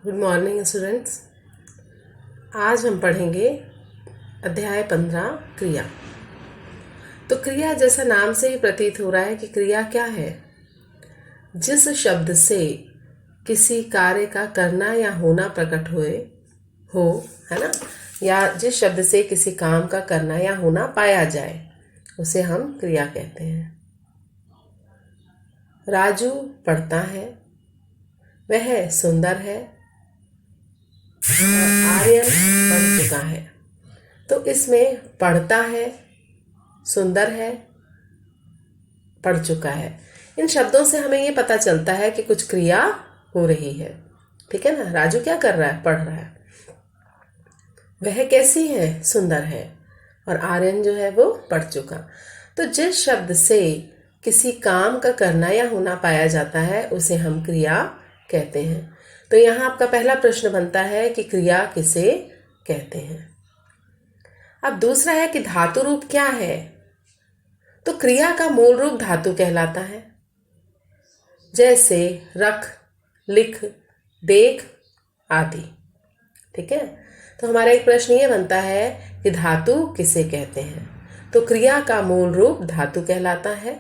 Good morning students. आज हम पढ़ेंगे अध्याय 15 क्रिया। तो क्रिया जैसा नाम से ही प्रतीत हो रहा है कि क्रिया क्या है। जिस शब्द से किसी कार्य का करना या होना प्रकट हो है ना, या जिस शब्द से किसी काम का करना या होना पाया जाए उसे हम क्रिया कहते हैं। राजू पढ़ता है, वह सुंदर है, आर्यन पढ़ चुका है। तो इसमें पढ़ता है, सुंदर है, पढ़ चुका है, इन शब्दों से हमें ये पता चलता है कि कुछ क्रिया हो रही है। ठीक है ना। राजू क्या कर रहा है? पढ़ रहा है। वह कैसी है? सुंदर है। और आर्यन जो है वो पढ़ चुका। तो जिस शब्द से किसी काम का करना या होना पाया जाता है उसे हम क्रिया कहते हैं। तो यहाँ आपका पहला प्रश्न बनता है कि क्रिया किसे कहते हैं। अब दूसरा है कि धातु रूप क्या है। तो क्रिया का मूल रूप धातु कहलाता है, जैसे रख, लिख, देख आदि। ठीक है। तो हमारा एक प्रश्न ये बनता है कि धातु किसे कहते हैं। तो क्रिया का मूल रूप धातु कहलाता है।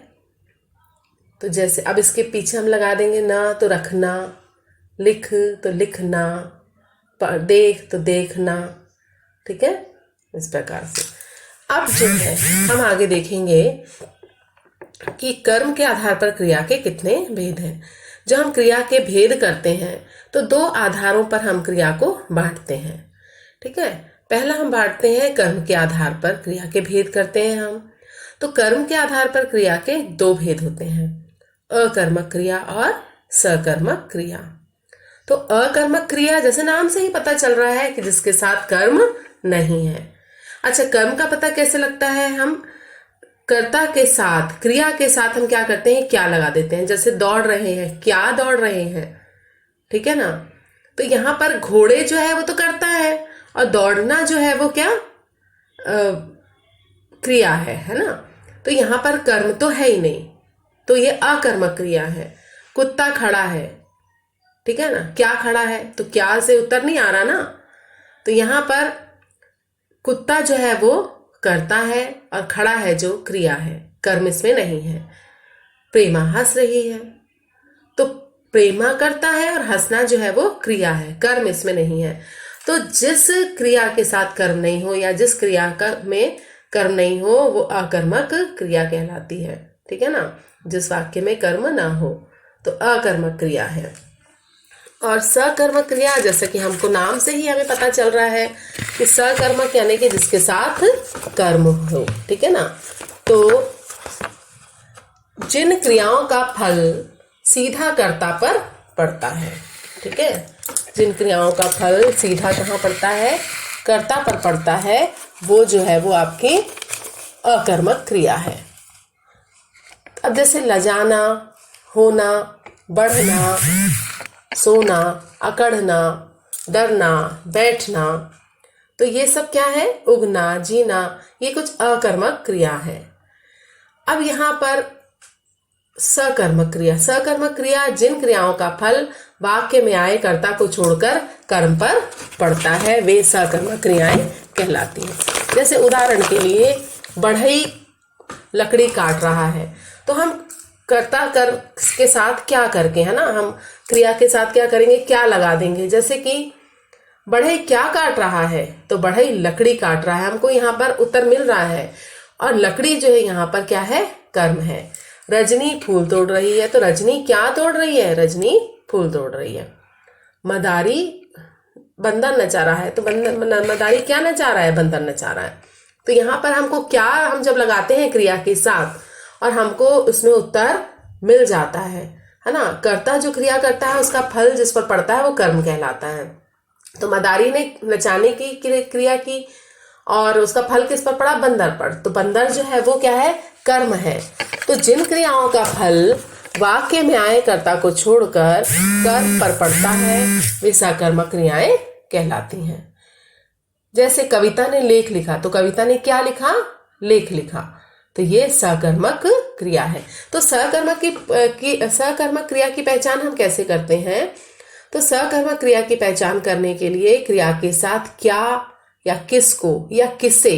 तो जैसे अब इसके पीछे हम लगा देंगे ना, तो रखना, लिख तो लिखना, देख तो देखना। ठीक है, इस प्रकार से। अब जो है हम आगे देखेंगे कि कर्म के आधार पर क्रिया के कितने भेद हैं। जब हम क्रिया के भेद करते हैं तो दो आधारों पर हम क्रिया को बांटते हैं। ठीक है। पहला हम बांटते हैं कर्म के आधार पर क्रिया के भेद करते हैं हम। तो कर्म के आधार पर क्रिया के दो भेद होते हैं, अकर्मक क्रिया और सकर्मक क्रिया। तो अकर्मक क्रिया जैसे नाम से ही पता चल रहा है कि जिसके साथ कर्म नहीं है। अच्छा, कर्म का पता कैसे लगता है? हम कर्ता के साथ, क्रिया के साथ हम क्या करते हैं? क्या लगा देते हैं। जैसे दौड़ रहे हैं, क्या दौड़ रहे हैं। ठीक है ना। तो यहां पर घोड़े जो है वो तो करता है और दौड़ना जो है वो क्या क्रिया है ना। तो यहां पर कर्म तो है ही नहीं, तो ये अकर्मक क्रिया है। कुत्ता खड़ा है, ठीक है ना। क्या खड़ा है? तो क्या से उत्तर नहीं आ रहा ना। तो यहां पर कुत्ता जो है वो करता है और खड़ा है जो क्रिया है, कर्म इसमें नहीं है। प्रेमा हंस रही है, तो प्रेमा करता है और हंसना जो है वो क्रिया है, कर्म इसमें नहीं है। तो जिस क्रिया के साथ कर्म नहीं हो या जिस क्रिया में कर्म नहीं हो वो अकर्मक क्रिया कहलाती है। ठीक है ना। जिस वाक्य में कर्म ना हो तो अकर्मक क्रिया है। और सकर्मक क्रिया, जैसे कि हमको नाम से ही हमें पता चल रहा है कि सकर्मक यानी कि जिसके साथ कर्म हो। ठीक है ना। तो जिन क्रियाओं का फल सीधा कर्ता पर पड़ता है। ठीक है। जिन क्रियाओं का फल सीधा कहाँ पड़ता है? कर्ता पर पड़ता है, वो जो है वो आपकी अकर्मक क्रिया है। अब जैसे लजाना, होना, बढ़ना, सोना, अकड़ना, डरना, बैठना, तो ये सब क्या है? उगना, जीना, ये कुछ अकर्मक क्रिया है। अब यहां पर सकर्मक क्रिया। सकर्मक क्रिया जिन क्रियाओं का फल वाक्य में आए कर्ता को छोड़कर कर्म पर पड़ता है, वे सकर्मक क्रियाएं कहलाती हैं। जैसे उदाहरण के लिए बढ़ई लकड़ी काट रहा है, तो हम कर्ता कर के साथ क्या करके, है ना, हम क्रिया के साथ क्या करेंगे? क्या लगा देंगे। जैसे कि बढ़ई क्या काट रहा है, तो बढ़ई लकड़ी काट रहा है, हमको यहाँ पर उत्तर मिल रहा है। और लकड़ी जो है यहाँ पर क्या है? कर्म है। रजनी फूल तोड़ रही है, तो रजनी क्या तोड़ रही है? रजनी फूल तोड़ रही है। मदारी बंदर नचा रहा है, तो मदारी क्या नचा रहा है? बंदर नचा रहा है। तो यहाँ पर हमको क्या, हम जब लगाते हैं क्रिया के साथ और हमको उसमें उत्तर मिल जाता है ना। कर्ता जो क्रिया करता है उसका फल जिस पर पड़ता है वो कर्म कहलाता है। तो मदारी ने नचाने की क्रिया की और उसका फल किस पर पड़ा? बंदर पर। तो बंदर जो है वो क्या है? कर्म है। तो जिन क्रियाओं का फल वाक्य में आए कर्ता को छोड़कर कर्म पर पड़ता है वे सकर्मक क्रियाएं कहलाती हैं। जैसे कविता ने लेख लिखा, तो कविता ने क्या लिखा? लेख लिखा, तो ये सकर्मक क्रिया है। तो सकर्मक क्रिया की पहचान हम कैसे करते हैं? तो सकर्मक क्रिया की पहचान करने के लिए क्रिया के साथ क्या या किसको या किसे,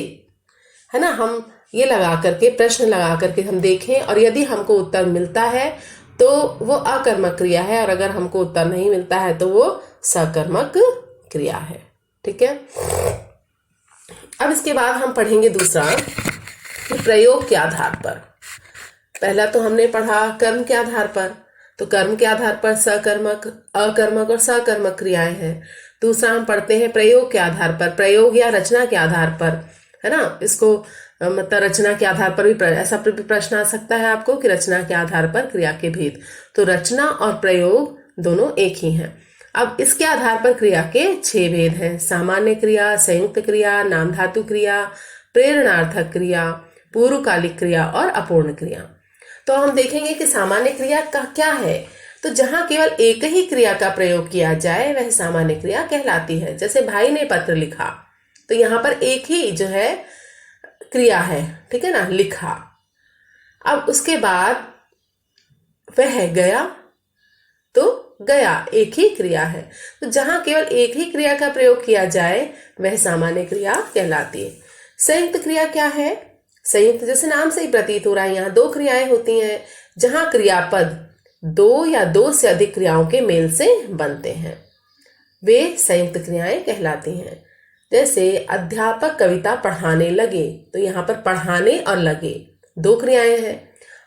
है ना, हम ये लगा करके, प्रश्न लगा करके हम देखें, और यदि हमको उत्तर मिलता है तो वो अकर्मक क्रिया है, और अगर हमको उत्तर नहीं मिलता है तो वो सकर्मक क्रिया है। ठीक है। अब इसके बाद हम पढ़ेंगे दूसरा, प्रयोग के आधार पर। पहला तो हमने पढ़ा कर्म के आधार पर, तो कर्म के आधार पर सकर्मक, अकर्मक और सकर्मक क्रियाएं हैं। दूसरा हम पढ़ते हैं प्रयोग के आधार पर, प्रयोग या रचना के आधार पर, है ना। इसको मतलब रचना के आधार पर भी ऐसा प्रश्न आ सकता है आपको कि रचना के आधार पर क्रिया के भेद। तो रचना और प्रयोग दोनों एक ही हैं। अब इसके आधार पर क्रिया के 6 भेद हैं: सामान्य क्रिया, संयुक्त क्रिया, नाम धातु क्रिया, प्रेरणार्थक क्रिया, पूर्वकालिक क्रिया और अपूर्ण क्रिया। तो हम देखेंगे कि सामान्य क्रिया का क्या है। तो जहां केवल एक ही क्रिया का प्रयोग किया जाए वह सामान्य क्रिया कहलाती है। जैसे भाई ने पत्र लिखा, तो यहाँ पर एक ही जो है क्रिया है, ठीक है ना, लिखा। अब उसके बाद वह गया, तो गया एक ही क्रिया है। तो जहां केवल एक ही क्रिया का प्रयोग किया जाए वह सामान्य क्रिया कहलाती है। संयुक्त क्रिया क्या है? संयुक्त जैसे नाम से ही प्रतीत हो रहा है, यहाँ 2 क्रियाएं होती हैं जहां क्रियापद 2 या 2 से अधिक क्रियाओं के मेल से बनते हैं, वे संयुक्त क्रियाएं कहलाती हैं। जैसे अध्यापक कविता पढ़ाने लगे, तो यहाँ पर पढ़ाने और लगे 2 क्रियाएं हैं।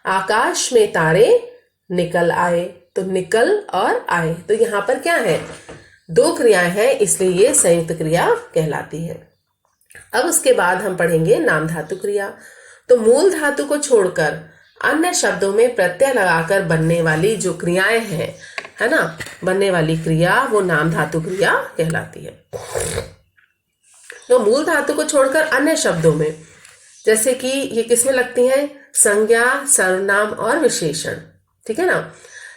आकाश में तारे निकल आए, तो निकल और आए, तो यहाँ पर क्या है, 2 क्रियाएं हैं, इसलिए ये संयुक्त क्रिया कहलाती है। अब उसके बाद हम पढ़ेंगे नाम धातु क्रिया। तो मूल धातु को छोड़कर अन्य शब्दों में प्रत्यय लगाकर बनने वाली जो क्रियाएं हैं, है ना, बनने वाली क्रिया, वो नाम धातु क्रिया कहलाती है। तो मूल धातु को छोड़कर अन्य शब्दों में, जैसे कि ये किसमें लगती हैं, संज्ञा, सर्वनाम और विशेषण, ठीक है ना।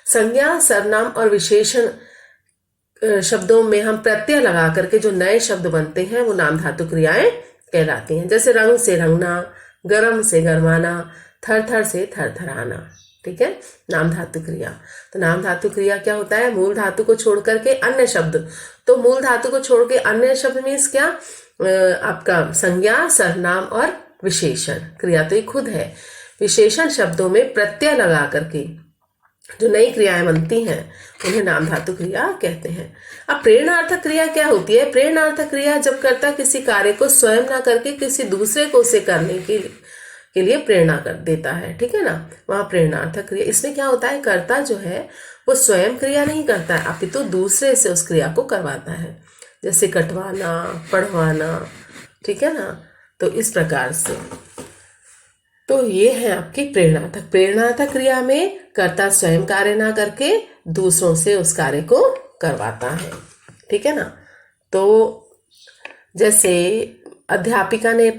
संज्ञा, सर्वनाम और विशेषण शब्दों में हम प्रत्यय लगा करके जो नए शब्द बनते हैं वो नाम धातु क्रियाएं कहलाती हैं। जैसे रंग से रंगना, गरम से गरमाना, थर थर से थरथराना, ठीक है, नाम धातु क्रिया। तो नाम धातु क्रिया क्या होता है, मूल धातु को छोड़ करके अन्य शब्द। तो मूल धातु को छोड़ के अन्य शब्द मीन्स क्या, आपका संज्ञा, सर्वनाम और विशेषण। क्रिया तो ये खुद है, विशेषण शब्दों में प्रत्यय लगा करके जो नई क्रियाएं बनती हैं उन्हें नाम धातु क्रिया कहते हैं। अब प्रेरणार्थक क्रिया क्या होती है? प्रेरणार्थक क्रिया जब कर्ता किसी कार्य को स्वयं ना करके किसी दूसरे को उसे करने के लिए प्रेरणा कर देता है, ठीक है ना, वहां प्रेरणार्थक क्रिया। इसमें क्या होता है, कर्ता जो है वो स्वयं क्रिया नहीं करता है, अपितु दूसरे से उस क्रिया को करवाता है, जैसे कटवाना, पढ़वाना, ठीक है ना। तो इस प्रकार से तो ये है आपकी प्रेरणार्थक। प्रेरणार्थक क्रिया में कर्ता स्वयं कार्य ना करके दूसरों से उस कार्य को करवाता है, ठीक है ना। तो जैसे अध्यापिका ने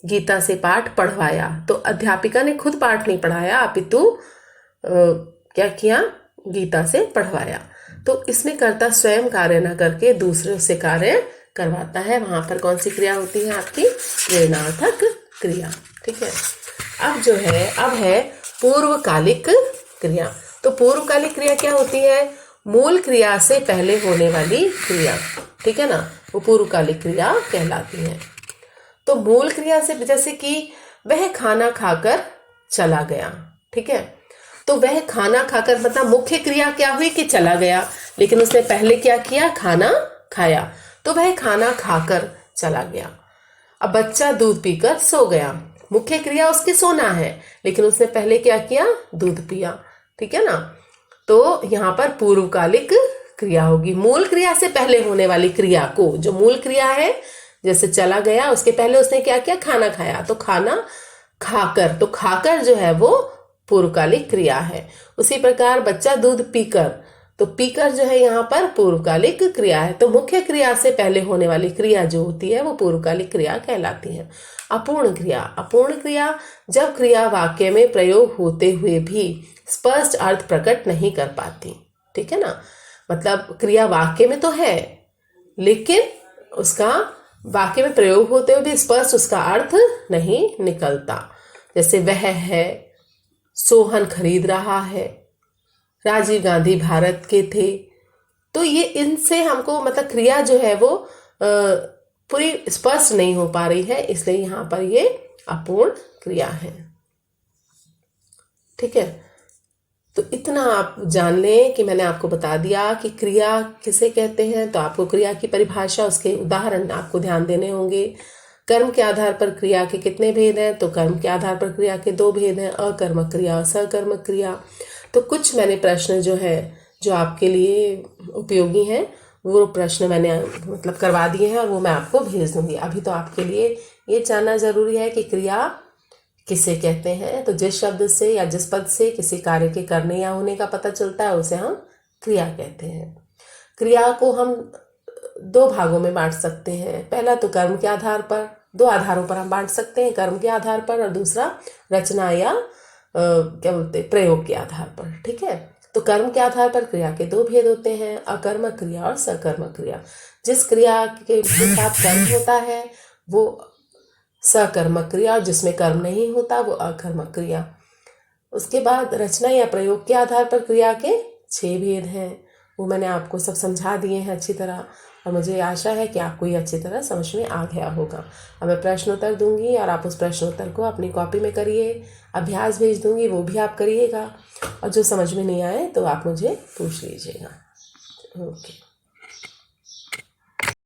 गीता से पाठ पढ़वाया, तो अध्यापिका ने खुद पाठ नहीं पढ़ाया, अपितु क्या किया, गीता से पढ़वाया। तो इसमें कर्ता स्वयं कार्य ना करके दूसरों से कार्य करवाता है, वहां पर कौन सी क्रिया होती है आपकी, प्रेरणार्थक क्रिया, ठीक है। अब है पूर्वकालिक क्रिया। तो पूर्वकालिक क्रिया क्या होती है, मूल क्रिया से पहले होने वाली क्रिया, ठीक है ना, वो पूर्वकालिक क्रिया कहलाती है। तो मूल क्रिया से, जैसे कि वह खाना खाकर चला गया, ठीक है, तो वह खाना खाकर मतलब मुख्य क्रिया क्या हुई कि चला गया, लेकिन उसने पहले क्या किया, खाना खाया, तो वह खाना खाकर चला गया। अब बच्चा दूध पीकर सो गया, मुख्य क्रिया उसकी सोना है, लेकिन उसने पहले क्या किया, दूध पिया, ठीक है ना। तो यहाँ पर पूर्वकालिक क्रिया होगी, मूल क्रिया से पहले होने वाली क्रिया को, जो मूल क्रिया है, जैसे चला गया, उसके पहले उसने क्या किया, खाना खाया, तो खाना खाकर, तो खाकर जो है वो पूर्वकालिक क्रिया है। उसी प्रकार बच्चा दूध पीकर, तो पीकर जो है यहाँ पर पूर्वकालिक क्रिया है। तो मुख्य क्रिया से पहले होने वाली क्रिया जो होती है वो पूर्वकालिक क्रिया कहलाती है। अपूर्ण क्रिया जब क्रिया वाक्य में प्रयोग होते हुए भी स्पष्ट अर्थ प्रकट नहीं कर पाती, ठीक है ना, मतलब क्रिया वाक्य में तो है लेकिन उसका वाक्य में प्रयोग होते हुए भी स्पष्ट उसका अर्थ नहीं निकलता। जैसे वह है, सोहन खरीद रहा है, राजीव गांधी भारत के थे। तो ये इनसे हमको मतलब क्रिया जो है वो पूरी स्पष्ट नहीं हो पा रही है, इसलिए यहाँ पर ये अपूर्ण क्रिया है। ठीक है, तो इतना आप जान लें कि मैंने आपको बता दिया कि क्रिया किसे कहते हैं। तो आपको क्रिया की परिभाषा, उसके उदाहरण आपको ध्यान देने होंगे। कर्म के आधार पर क्रिया के कितने भेद हैं? तो कर्म के आधार पर क्रिया के 2 भेद हैं, अकर्मक क्रिया और सकर्मक क्रिया। तो कुछ मैंने प्रश्न जो है जो आपके लिए उपयोगी हैं वो प्रश्न मैंने मतलब करवा दिए हैं और वो मैं आपको भेज दूंगी। अभी तो आपके लिए ये जानना जरूरी है कि क्रिया किसे कहते हैं। तो जिस शब्द से या जिस पद से किसी कार्य के करने या होने का पता चलता है उसे हम क्रिया कहते हैं। क्रिया को हम 2 भागों में बांट सकते हैं। पहला तो कर्म के आधार पर, 2 आधारों पर हम बांट सकते हैं, कर्म के आधार पर, और दूसरा रचना या क्या बोलते हैं प्रयोग के आधार पर। ठीक है, तो कर्म के आधार पर क्रिया के 2 भेद होते हैं, अकर्मक क्रिया और सकर्मक क्रिया। जिस क्रिया के साथ कर्म होता है वो सकर्मक क्रिया, और जिसमें कर्म नहीं होता वो अकर्मक क्रिया। उसके बाद रचना या प्रयोग के आधार पर क्रिया के 6 भेद हैं, वो मैंने आपको सब समझा दिए हैं अच्छी तरह, और मुझे आशा है कि आपको ये अच्छी तरह समझ में आ गया होगा। अब मैं प्रश्नोत्तर दूंगी और आप उस प्रश्नोत्तर को अपनी कॉपी में करिए, अभ्यास भेज दूंगी वो भी आप करिएगा, और जो समझ में नहीं आए तो आप मुझे पूछ लीजिएगा। ओके।